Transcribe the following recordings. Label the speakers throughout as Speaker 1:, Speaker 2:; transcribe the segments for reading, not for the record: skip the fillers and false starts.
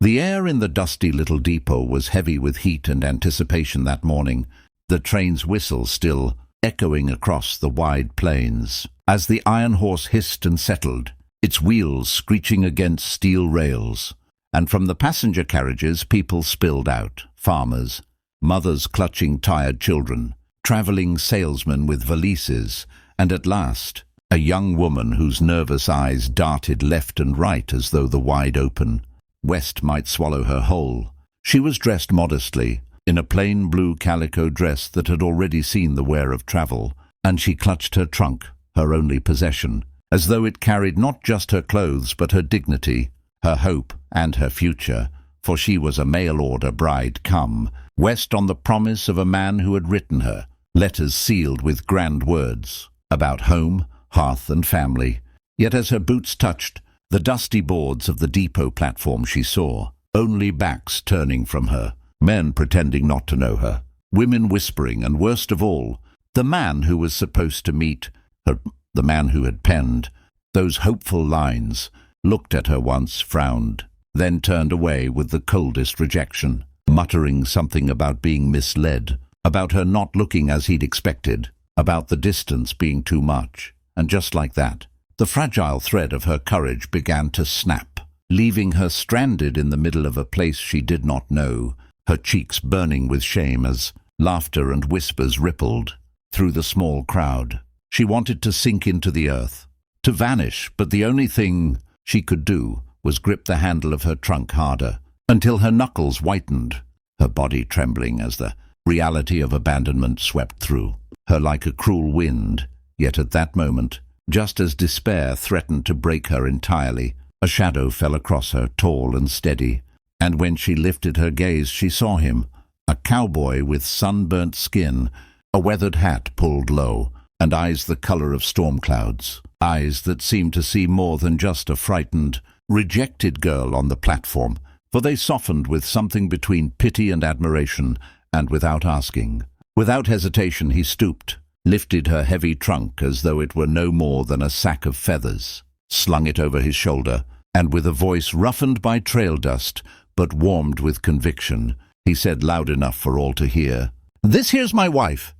Speaker 1: The air in the dusty little depot was heavy with heat and anticipation that morning, the train's whistle still echoing across the wide plains. As the iron horse hissed and settled, its wheels screeching against steel rails, and from the passenger carriages people spilled out, farmers, mothers clutching tired children, travelling salesmen with valises, and at last, a young woman whose nervous eyes darted left and right as though the wide-open west might swallow her whole. She was dressed modestly, in a plain blue calico dress that had already seen the wear of travel, and she clutched her trunk, her only possession, as though it carried not just her clothes but her dignity, her hope and her future, for she was a mail-order bride come west on the promise of a man who had written her letters sealed with grand words about home, hearth and family. Yet as her boots touched the dusty boards of the depot platform, she saw only backs turning from her, men pretending not to know her, women whispering, and worst of all, the man who was supposed to meet her, the man who had penned those hopeful lines, looked at her once, frowned, then turned away with the coldest rejection, muttering something about being misled, about her not looking as he'd expected, about the distance being too much. And just like that, the fragile thread of her courage began to snap, leaving her stranded in the middle of a place she did not know, her cheeks burning with shame as laughter and whispers rippled through the small crowd. She wanted to sink into the earth, to vanish, but the only thing she could do was grip the handle of her trunk harder, until her knuckles whitened, her body trembling as the reality of abandonment swept through her like a cruel wind. Yet at that moment, just as despair threatened to break her entirely, a shadow fell across her, tall and steady, and when she lifted her gaze she saw him, a cowboy with sunburnt skin, a weathered hat pulled low, and eyes the color of storm clouds, eyes that seemed to see more than just a frightened, rejected girl on the platform, for they softened with something between pity and admiration, and without asking, without hesitation, he stooped, lifted her heavy trunk as though it were no more than a sack of feathers, slung it over his shoulder, and with a voice roughened by trail dust, but warmed with conviction, he said loud enough for all to hear, "This here's my wife,"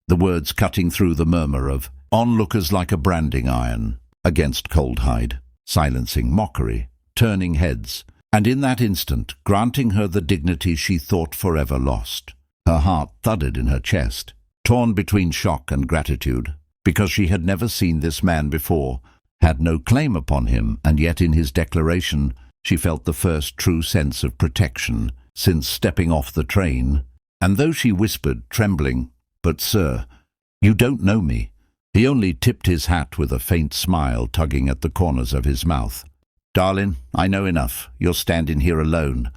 Speaker 1: the words cutting through the murmur of onlookers like a branding iron against cold hide, silencing mockery, turning heads, and in that instant granting her the dignity she thought forever lost. Her heart thudded in her chest, torn between shock and gratitude, because she had never seen this man before, had no claim upon him, and yet in his declaration she felt the first true sense of protection since stepping off the train. And though she whispered, trembling, "But sir, you don't know me," he only tipped his hat with a faint smile tugging at the corners of his mouth. "Darling, I know enough. You're standing here alone,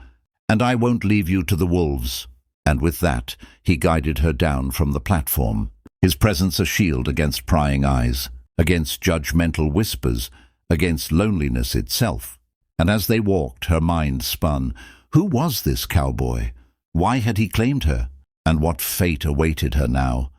Speaker 1: and I won't leave you to the wolves." And with that, he guided her down from the platform, his presence a shield against prying eyes, against judgmental whispers, against loneliness itself. And as they walked, her mind spun. Who was this cowboy? Why had he claimed her? And what fate awaited her now?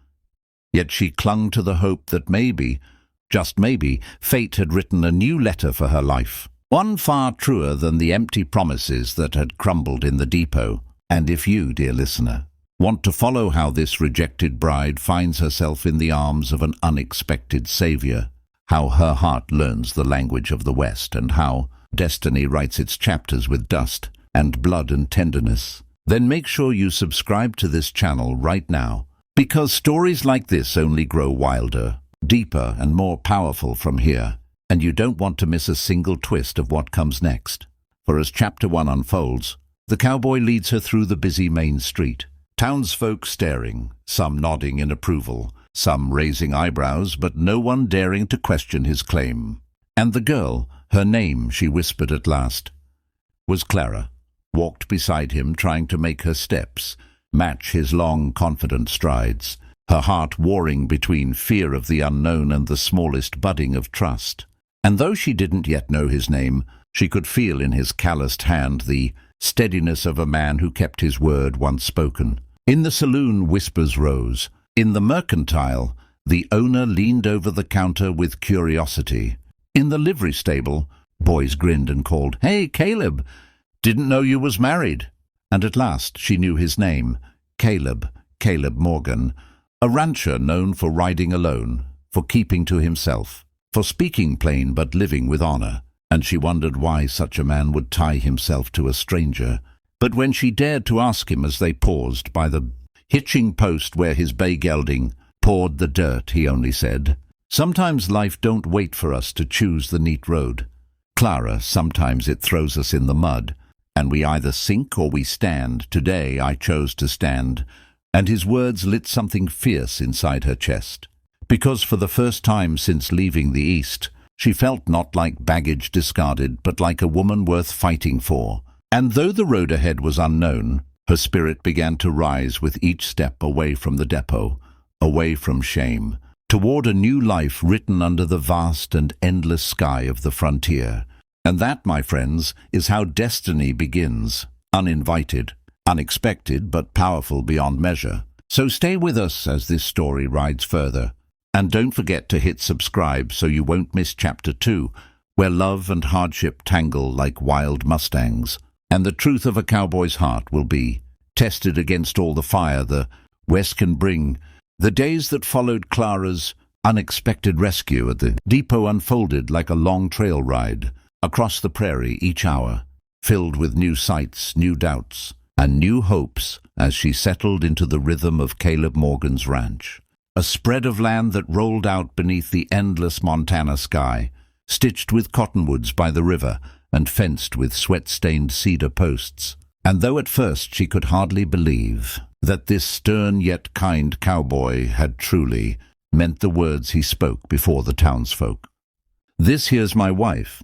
Speaker 1: Yet she clung to the hope that maybe, just maybe, fate had written a new letter for her life, one far truer than the empty promises that had crumbled in the depot. And if you, dear listener, want to follow how this rejected bride finds herself in the arms of an unexpected savior, how her heart learns the language of the West, and how destiny writes its chapters with dust and blood and tenderness, then make sure you subscribe to this channel right now, because stories like this only grow wilder, deeper and more powerful from here, and you don't want to miss a single twist of what comes next. For as Chapter 1 unfolds, the cowboy leads her through the busy main street, townsfolk staring, some nodding in approval, some raising eyebrows, but no one daring to question his claim. And the girl, her name, she whispered at last, was Clara, walked beside him, trying to make her steps match his long, confident strides, her heart warring between fear of the unknown and the smallest budding of trust. And though she didn't yet know his name, she could feel in his calloused hand the steadiness of a man who kept his word once spoken. In the saloon, whispers rose. In the mercantile, the owner leaned over the counter with curiosity. In the livery stable, boys grinned and called, "Hey, Caleb!" Didn't know you was married." And at last she knew his name, Caleb Morgan, a rancher known for riding alone, for keeping to himself, for speaking plain but living with honor. And she wondered why such a man would tie himself to a stranger. But when she dared to ask him as they paused by the hitching post where his bay gelding pawed the dirt, he only said, "Sometimes life don't wait for us to choose the neat road. Clara, sometimes it throws us in the mud, and we either sink or we stand. Today I chose to stand." And his words lit something fierce inside her chest, because for the first time since leaving the East, she felt not like baggage discarded, but like a woman worth fighting for. And though the road ahead was unknown, her spirit began to rise with each step away from the depot, away from shame, toward a new life written under the vast and endless sky of the frontier. And that, my friends, is how destiny begins, uninvited, unexpected, but powerful beyond measure. So stay with us as this story rides further. And don't forget to hit subscribe so you won't miss Chapter 2, where love and hardship tangle like wild mustangs, and the truth of a cowboy's heart will be tested against all the fire the West can bring. The days that followed Clara's unexpected rescue at the depot unfolded like a long trail ride across the prairie, each hour filled with new sights, new doubts, and new hopes as she settled into the rhythm of Caleb Morgan's ranch. A spread of land that rolled out beneath the endless Montana sky, stitched with cottonwoods by the river and fenced with sweat-stained cedar posts. And though at first she could hardly believe that this stern yet kind cowboy had truly meant the words he spoke before the townsfolk. "This here's my wife,"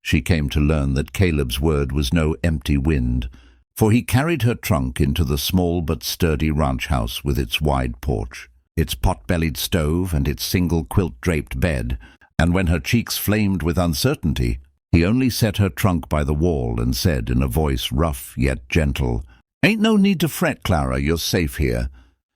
Speaker 1: she came to learn that Caleb's word was no empty wind, for he carried her trunk into the small but sturdy ranch house with its wide porch, its pot-bellied stove and its single quilt-draped bed, and when her cheeks flamed with uncertainty, he only set her trunk by the wall and said in a voice rough yet gentle, "Ain't no need to fret, Clara, you're safe here,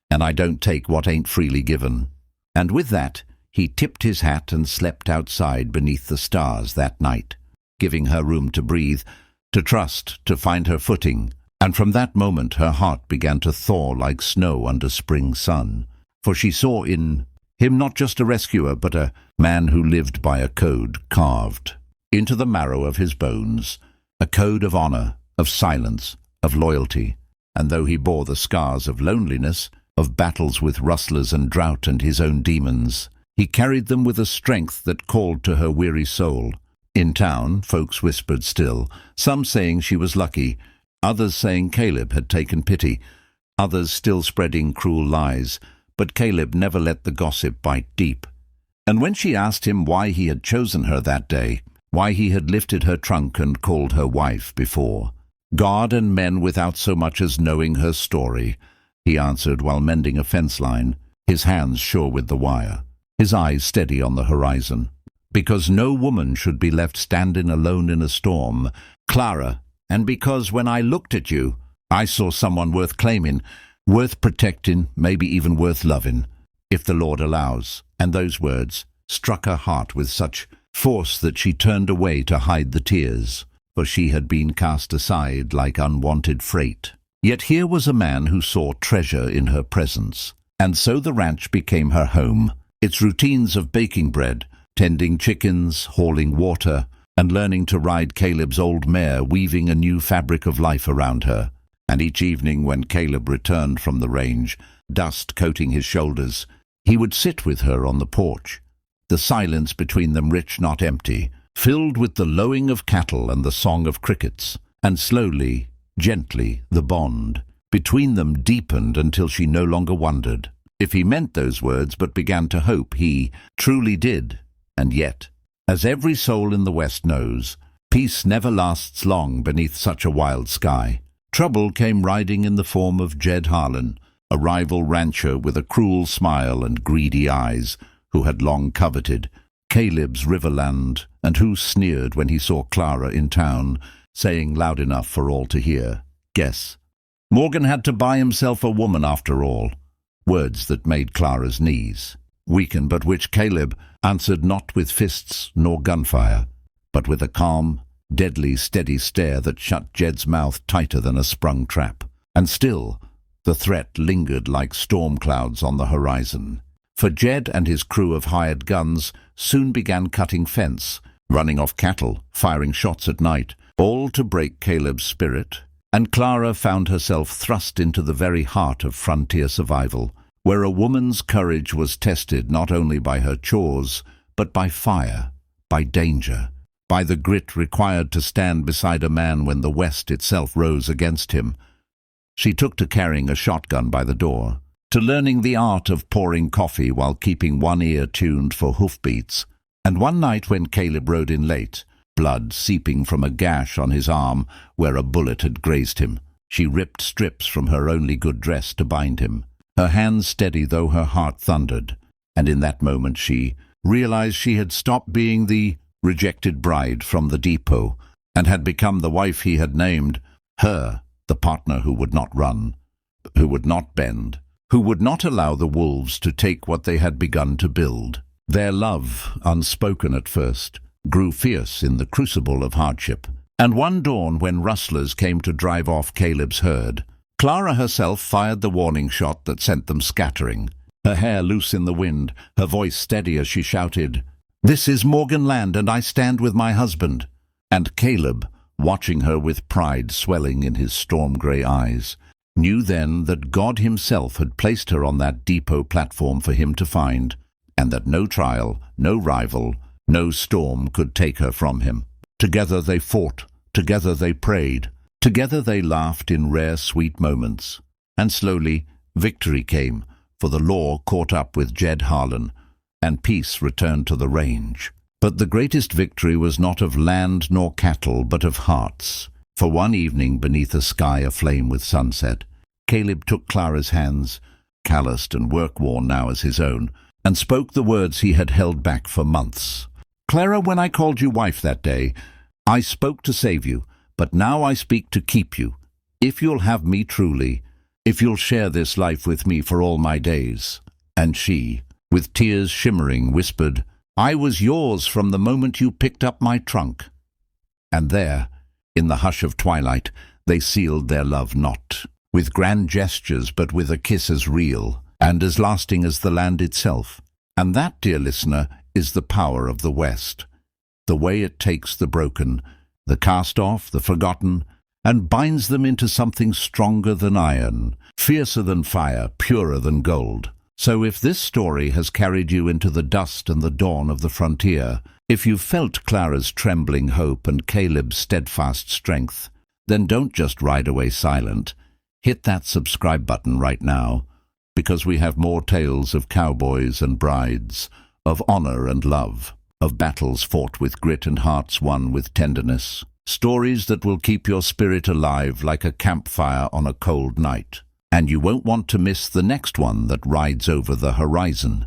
Speaker 1: and I don't take what ain't freely given." And with that, he tipped his hat and slept outside beneath the stars that night, giving her room to breathe, to trust, to find her footing. And from that moment her heart began to thaw like snow under spring sun. For she saw in him not just a rescuer, but a man who lived by a code carved into the marrow of his bones, a code of honor, of silence, of loyalty. And though he bore the scars of loneliness, of battles with rustlers and drought and his own demons, he carried them with a strength that called to her weary soul. In town, folks whispered still, some saying she was lucky, others saying Caleb had taken pity, others still spreading cruel lies. But Caleb never let the gossip bite deep. And when she asked him why he had chosen her that day, why he had lifted her trunk and called her wife before God and men without so much as knowing her story, he answered while mending a fence line, his hands sure with the wire, his eyes steady on the horizon. "Because no woman should be left standing alone in a storm, Clara, and because when I looked at you, I saw someone worth claiming, worth protecting, maybe even worth loving, if the Lord allows." And those words struck her heart with such force that she turned away to hide the tears, for she had been cast aside like unwanted freight. Yet here was a man who saw treasure in her presence, and so the ranch became her home, its routines of baking bread, tending chickens, hauling water, and learning to ride Caleb's old mare, weaving a new fabric of life around her. And each evening when Caleb returned from the range, dust coating his shoulders, he would sit with her on the porch, the silence between them rich not empty, filled with the lowing of cattle and the song of crickets. And slowly, gently, the bond between them deepened until she no longer wondered if he meant those words, but began to hope he truly did. And yet, as every soul in the West knows, peace never lasts long beneath such a wild sky. Trouble came riding in the form of Jed Harlan, a rival rancher with a cruel smile and greedy eyes, who had long coveted Caleb's riverland, and who sneered when he saw Clara in town, saying loud enough for all to hear, "Guess Morgan had to buy himself a woman after all." Words that made Clara's knees weaken, but which Caleb answered not with fists nor gunfire, but with a calm, deadly steady stare that shut Jed's mouth tighter than a sprung trap. And still, the threat lingered like storm clouds on the horizon. For Jed and his crew of hired guns soon began cutting fence, running off cattle, firing shots at night, all to break Caleb's spirit. And Clara found herself thrust into the very heart of frontier survival, where a woman's courage was tested not only by her chores, but by fire, by danger, by the grit required to stand beside a man when the West itself rose against him. She took to carrying a shotgun by the door, to learning the art of pouring coffee while keeping one ear tuned for hoofbeats. And one night when Caleb rode in late, blood seeping from a gash on his arm where a bullet had grazed him, she ripped strips from her only good dress to bind him, her hands steady though her heart thundered. And in that moment she realized she had stopped being the rejected bride from the depot and had become the wife he had named, her, the partner who would not run, who would not bend, who would not allow the wolves to take what they had begun to build. Their love, unspoken at first, grew fierce in the crucible of hardship. And one dawn, when rustlers came to drive off Caleb's herd, Clara herself fired the warning shot that sent them scattering, her hair loose in the wind, her voice steady as she shouted, "This is Morgan land, and I stand with my husband." And Caleb, watching her with pride swelling in his storm-grey eyes, knew then that God himself had placed her on that depot platform for him to find, and that no trial, no rival, no storm could take her from him. Together they fought, together they prayed, together they laughed in rare sweet moments. And slowly victory came, for the law caught up with Jed Harlan, and peace returned to the range. But the greatest victory was not of land nor cattle, but of hearts. For one evening, beneath a sky aflame with sunset, Caleb took Clara's hands, calloused and work-worn now as his own, and spoke the words he had held back for months. "Clara, when I called you wife that day, I spoke to save you, but now I speak to keep you. If you'll have me truly, if you'll share this life with me for all my days." And she, with tears shimmering, whispered, "I was yours from the moment you picked up my trunk." And there, in the hush of twilight, they sealed their love not with grand gestures, but with a kiss as real and as lasting as the land itself. And that, dear listener, is the power of the West, the way it takes the broken, the cast-off, the forgotten, and binds them into something stronger than iron, fiercer than fire, purer than gold. So if this story has carried you into the dust and the dawn of the frontier, if you've felt Clara's trembling hope and Caleb's steadfast strength, then don't just ride away silent. Hit that subscribe button right now, because we have more tales of cowboys and brides, of honor and love, of battles fought with grit and hearts won with tenderness, stories that will keep your spirit alive like a campfire on a cold night. And you won't want to miss the next one that rides over the horizon.